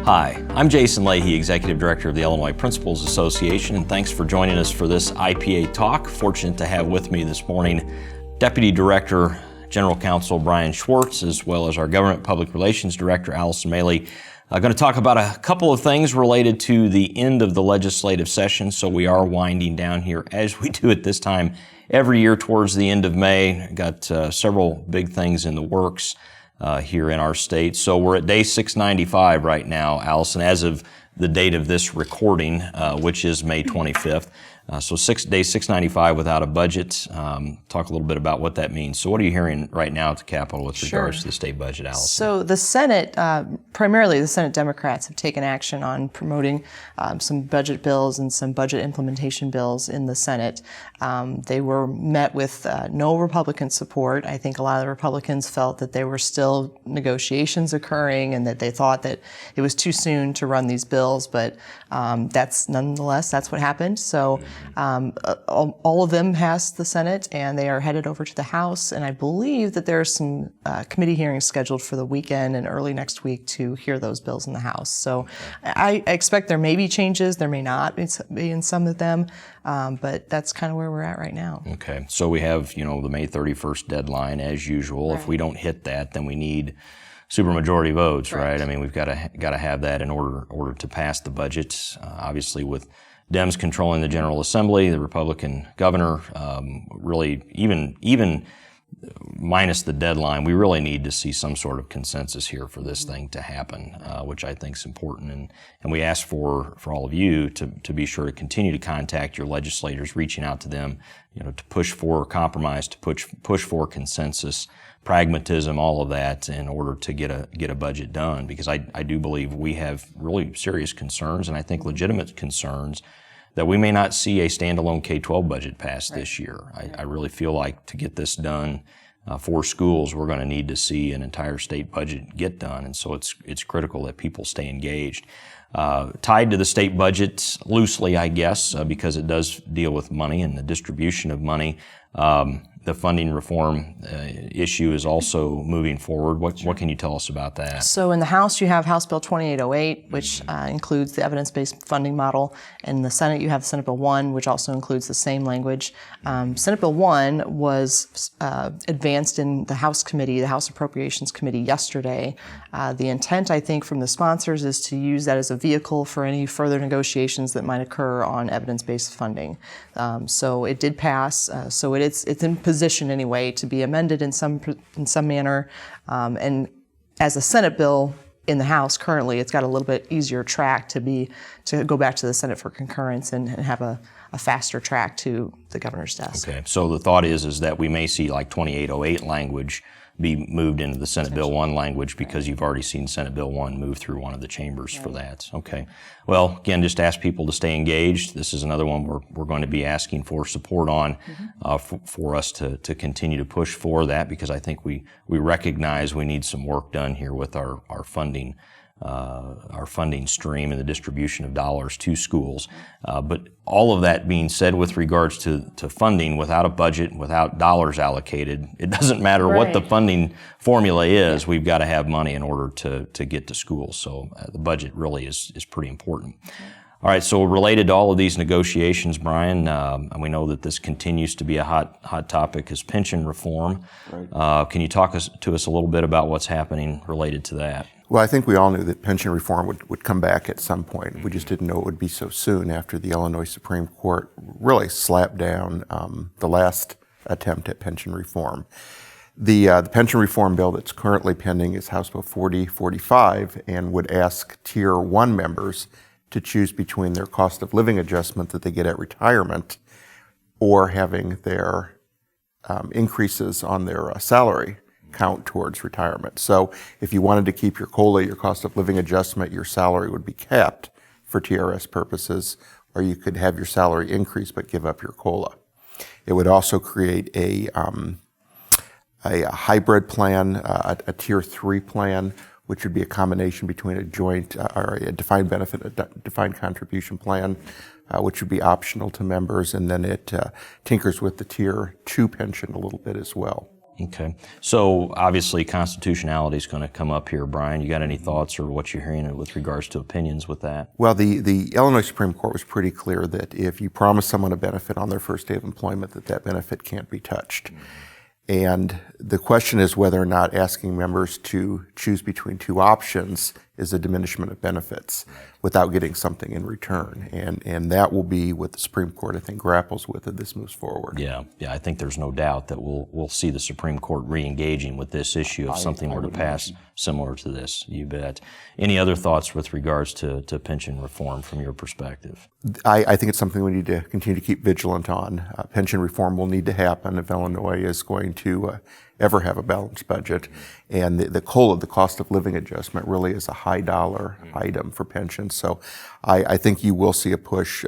Hi, I'm Jason Leahy, Executive Director of the Illinois Principals Association, and thanks for joining us for this IPA talk. Fortunate to have with me this morning Deputy Director, General Counsel Brian Schwartz, as well as our Government Public Relations Director, Alison. Going to talk about a couple of things related to the end of the legislative session. So we are winding down here, as we do at this time every year towards the end of May. Got several big things in the works here in our state. So we're at day 695 right now, Alison, as of the date of this recording, which is May 25th. So day 695 without a budget. Talk a little bit about what that means. So what are you hearing right now at the Capitol with regards to the state budget, Alison? So the Senate, primarily the Senate Democrats, have taken action on promoting some budget bills and some budget implementation bills in the Senate. They were met with no Republican support. I think a lot of the Republicans felt that there were still negotiations occurring and that they thought that it was too soon to run these bills, but that's what happened. So all of them passed the Senate, and they are headed over to the House, and I believe that there are some committee hearings scheduled for the weekend and early next week to hear those bills in the House. So I expect there may be changes, there may not be in some of them, but that's kind of where we're at right now. Okay, so we have, the May 31st deadline as usual. Right. If we don't hit that, then we need supermajority votes, right? I mean, we've got to have that in order to pass the budget. Obviously, with Dems controlling the General Assembly, the Republican governor, really even minus the deadline, we really need to see some sort of consensus here for this thing to happen, which I think is important. And we ask for all of you to be sure to continue to contact your legislators, reaching out to them, to push for compromise, to push for consensus, pragmatism, all of that in order to get a budget done. Because I do believe we have really serious concerns, and I think legitimate concerns, that we may not see a standalone K-12 budget passed this year. I really feel like to get this done for schools, we're going to need to see an entire state budget get done, and so it's critical that people stay engaged. Tied to the state budget loosely, I guess, because it does deal with money and the distribution of money. The funding reform issue is also moving forward. What can you tell us about that? So in the House, you have House Bill 2808, which includes the evidence-based funding model. In the Senate, you have Senate Bill 1, which also includes the same language. Senate Bill 1 was advanced in the House Committee, the House Appropriations Committee, yesterday. The intent, I think, from the sponsors is to use that as a vehicle for any further negotiations that might occur on evidence-based funding. So it did pass. So it's in position anyway to be amended in some manner. And as a Senate bill in the House currently, it's got a little bit easier track to go back to the Senate for concurrence and have a faster track to the governor's desk. Okay, so the thought is that we may see like 2808 language be moved into the Senate Bill 1 language because you've already seen Senate Bill 1 move through one of the chambers for that. Okay. Well, again, just ask people to stay engaged. This is another one we're going to be asking for support on for us to continue to push for that, because I think we recognize we need some work done here with our funding stream and the distribution of dollars to schools. But all of that being said, with regards to funding, without a budget, without dollars allocated, it doesn't matter what the funding formula is, we've got to have money in order to get to schools. So the budget really is pretty important. All right, so related to all of these negotiations, Brian, and we know that this continues to be a hot topic, is pension reform. Right. Can you talk to us a little bit about what's happening related to that? Well, I think we all knew that pension reform would come back at some point. We just didn't know it would be so soon after the Illinois Supreme Court really slapped down the last attempt at pension reform. The pension reform bill that's currently pending is House Bill 4045 and would ask Tier 1 members to choose between their cost of living adjustment that they get at retirement or having their increases on their salary count towards retirement. So if you wanted to keep your COLA, your cost of living adjustment, your salary would be capped for TRS purposes, or you could have your salary increase but give up your COLA. It would also create a hybrid plan, a Tier 3 plan, which would be a combination between a joint or a defined benefit, a defined contribution plan, which would be optional to members, and then it tinkers with the Tier 2 pension a little bit as well. Okay. So obviously constitutionality is going to come up here. Brian, you got any thoughts or what you're hearing with regards to opinions with that? Well, the Illinois Supreme Court was pretty clear that if you promise someone a benefit on their first day of employment, that benefit can't be touched. And the question is whether or not asking members to choose between two options is a diminishment of benefits without getting something in return. And that will be what the Supreme Court, I think, grapples with as this moves forward. Yeah, I think there's no doubt that we'll see the Supreme Court re-engaging with this issue if something were to pass similar to this. You bet. Any other thoughts with regards to pension reform from your perspective? I think it's something we need to continue to keep vigilant on. Pension reform will need to happen if Illinois is going to ever have a balanced budget. And the COLA, the cost of living adjustment, really is a high dollar item for pensions. So I think you will see a push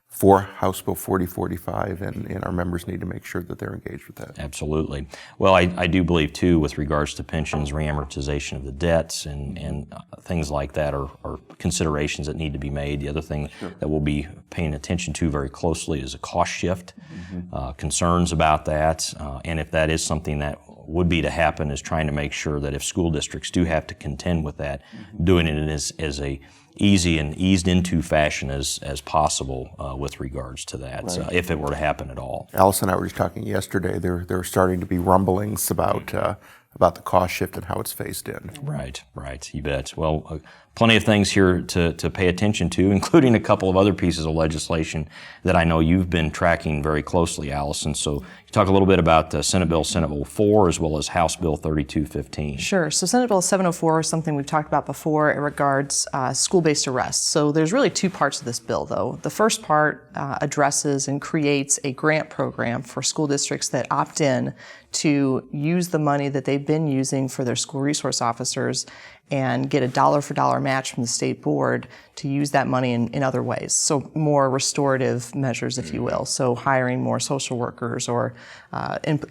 for House Bill 4045, and our members need to make sure that they're engaged with that. Absolutely. Well, I do believe, too, with regards to pensions, reamortization of the debts and things like that are considerations that need to be made. The other thing that we'll be paying attention to very closely is a cost shift, concerns about that, and if that is something that would be to happen, is trying to make sure that if school districts do have to contend with that, doing it as a easy and eased into fashion as possible with regards to that, if it were to happen at all. Alison and I were just talking yesterday. There are starting to be rumblings about the cost shift and how it's phased in. Right, you bet. Well, plenty of things here to pay attention to, including a couple of other pieces of legislation that I know you've been tracking very closely, Alison. So you talk a little bit about Senate Bill 704 as well as House Bill 3215. Sure. So Senate Bill 704 is something we've talked about before. It regards school-based arrests. So there's really two parts of this bill, though. The first part addresses and creates a grant program for school districts that opt in to use the money that they've been using for their school resource officers and get a dollar-for-dollar match from the state board to use that money in other ways. So more restorative measures, if you will. So hiring more social workers or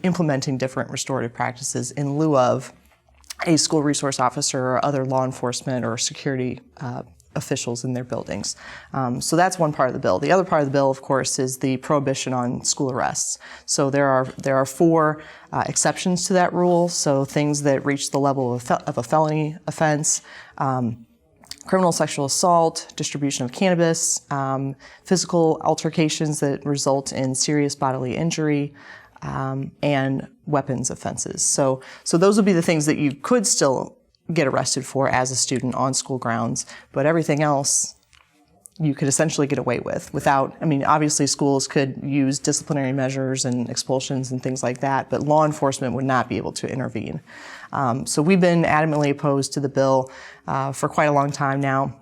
implementing different restorative practices in lieu of a school resource officer or other law enforcement or security officials in their buildings. So that's one part of the bill. The other part of the bill, of course, is the prohibition on school arrests. So there are four exceptions to that rule. So things that reach the level of a felony offense, criminal sexual assault, distribution of cannabis, physical altercations that result in serious bodily injury, and weapons offenses. So those would be the things that you could still get arrested for as a student on school grounds, but everything else you could essentially get away with without, obviously schools could use disciplinary measures and expulsions and things like that, but law enforcement would not be able to intervene. So we've been adamantly opposed to the bill for quite a long time now.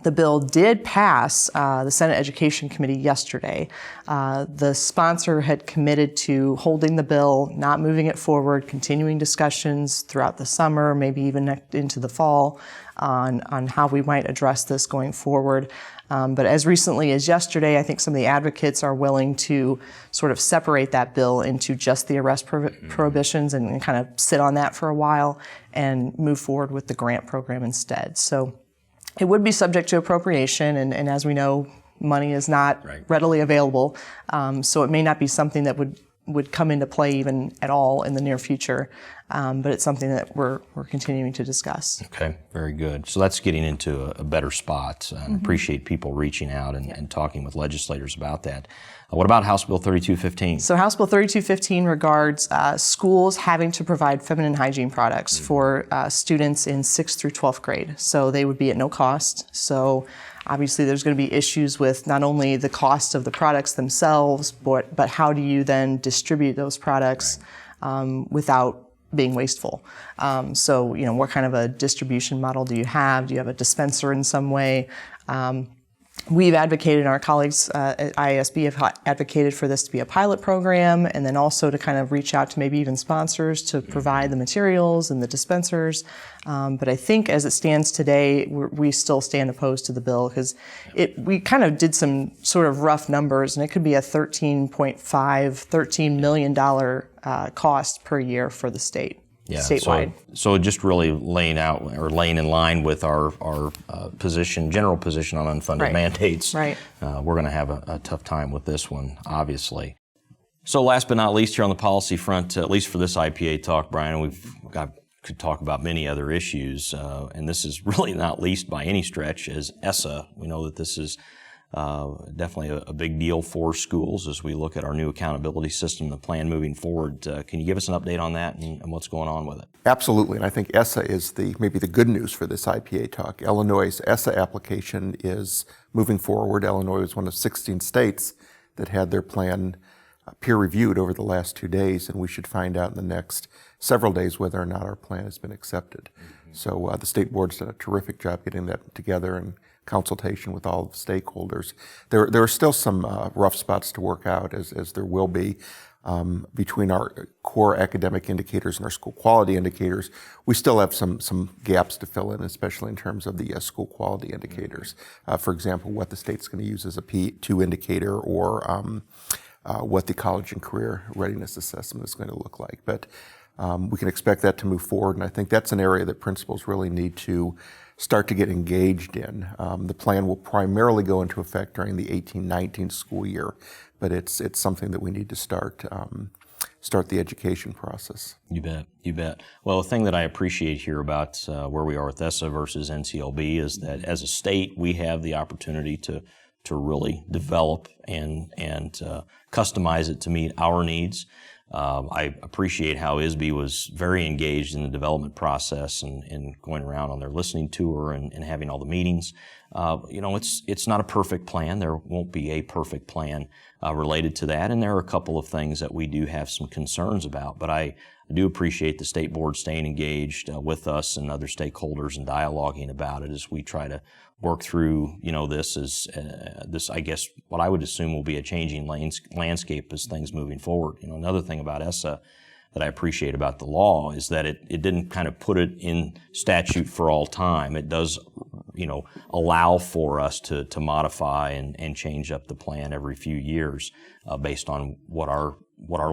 The bill did pass the Senate Education Committee yesterday. The sponsor had committed to holding the bill, not moving it forward, continuing discussions throughout the summer, maybe even into the fall, on how we might address this going forward. But as recently as yesterday, I think some of the advocates are willing to sort of separate that bill into just the arrest prohibitions and kind of sit on that for a while and move forward with the grant program instead. So it would be subject to appropriation, and as we know, money is not readily available, so it may not be something that would come into play even at all in the near future, but it's something that we're continuing to discuss. Okay, very good. So that's getting into a better spot, and appreciate people reaching out and talking with legislators about that. What about House Bill 3215? So House Bill 3215 regards schools having to provide feminine hygiene products for students in 6th through 12th grade. So they would be at no cost. So obviously there's going to be issues with not only the cost of the products themselves, but how do you then distribute those products without being wasteful. So, what kind of a distribution model do you have? Do you have a dispenser in some way? We've advocated, our colleagues at IASB have advocated for this to be a pilot program, and then also to kind of reach out to maybe even sponsors to provide the materials and the dispensers. But I think as it stands today, we still stand opposed to the bill because we kind of did some sort of rough numbers, and it could be a $13 million cost per year for the state. Yeah, statewide. So just really laying in line with our general position on unfunded mandates. Right. We're going to have a tough time with this one, obviously. So last but not least here on the policy front, at least for this IPA talk, Brian, could talk about many other issues, and this is really not least by any stretch as ESSA. We know that this is definitely a big deal for schools as we look at our new accountability system, the plan moving forward. Can you give us an update on that and what's going on with it? Absolutely, and I think ESSA is maybe the good news for this IPA talk. Illinois' ESSA application is moving forward. Illinois was one of 16 states that had their plan peer-reviewed over the last 2 days, and we should find out in the next several days whether or not our plan has been accepted. So the state board's done a terrific job getting that together in consultation with all of the stakeholders. There are still some rough spots to work out, as there will be. Between our core academic indicators and our school quality indicators, we still have some gaps to fill in, especially in terms of the school quality indicators. For example, what the state's going to use as a P2 indicator, or what the college and career readiness assessment is going to look like. But we can expect that to move forward, and I think that's an area that principals really need to start to get engaged in. The plan will primarily go into effect during the 18-19 school year, but it's something that we need to start the education process. You bet. Well, the thing that I appreciate here about where we are with ESSA versus NCLB is that as a state, we have the opportunity to really develop and customize it to meet our needs. I appreciate how ISB was very engaged in the development process and going around on their listening tour and having all the meetings. It's not a perfect plan. There won't be a perfect plan related to that, and there are a couple of things that we do have some concerns about. But I do appreciate the state board staying engaged with us and other stakeholders and dialoguing about it as we try to work through, this, I guess, what I would assume will be a changing landscape as things moving forward. Another thing about ESSA that I appreciate about the law is that it didn't kind of put it in statute for all time. It does, allow for us to modify and change up the plan every few years based on what our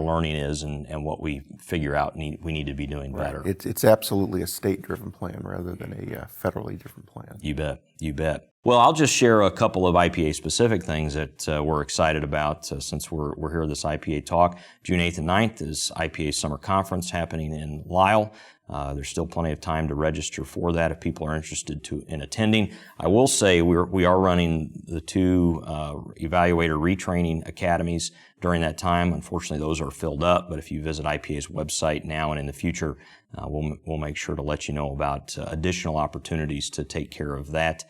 learning is and what we figure out we need to be doing better. It's absolutely a state-driven plan rather than a federally driven plan. You bet. Well, I'll just share a couple of IPA-specific things that we're excited about since we're here at this IPA talk. June 8th and 9th is IPA Summer Conference happening in Lisle. There's still plenty of time to register for that if people are interested in attending. I will say we are running the 2 evaluator retraining academies during that time. Unfortunately, those are filled up, but if you visit IPA's website now and in the future, we'll make sure to let you know about additional opportunities to take care of that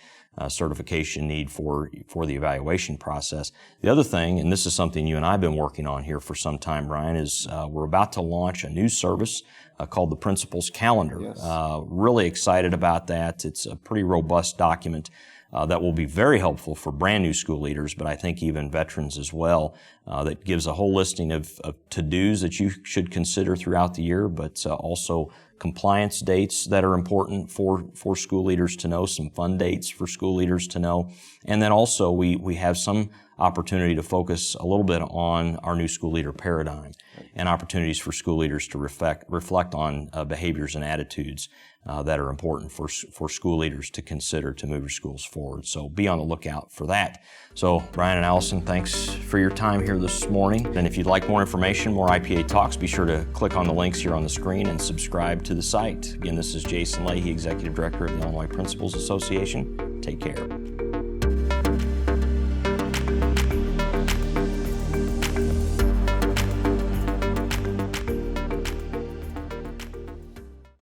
certification need for the evaluation process. The other thing, and this is something you and I have been working on here for some time, Brian, is we're about to launch a new service called the Principal's Calendar. Yes. Really excited about that. It's a pretty robust document that will be very helpful for brand new school leaders, but I think even veterans as well, that gives a whole listing of to-dos that you should consider throughout the year, but also compliance dates that are important for school leaders to know, some fun dates for school leaders to know. And then also we have some opportunity to focus a little bit on our new school leader paradigm and opportunities for school leaders to reflect on behaviors and attitudes that are important for school leaders to consider to move your schools forward. So be on the lookout for that. So Brian and Alison, thanks for your time here this morning. And if you'd like more information, more IPA talks, be sure to click on the links here on the screen and subscribe to the site. Again, this is Jason Leahy, Executive Director of the Illinois Principals Association. Take care.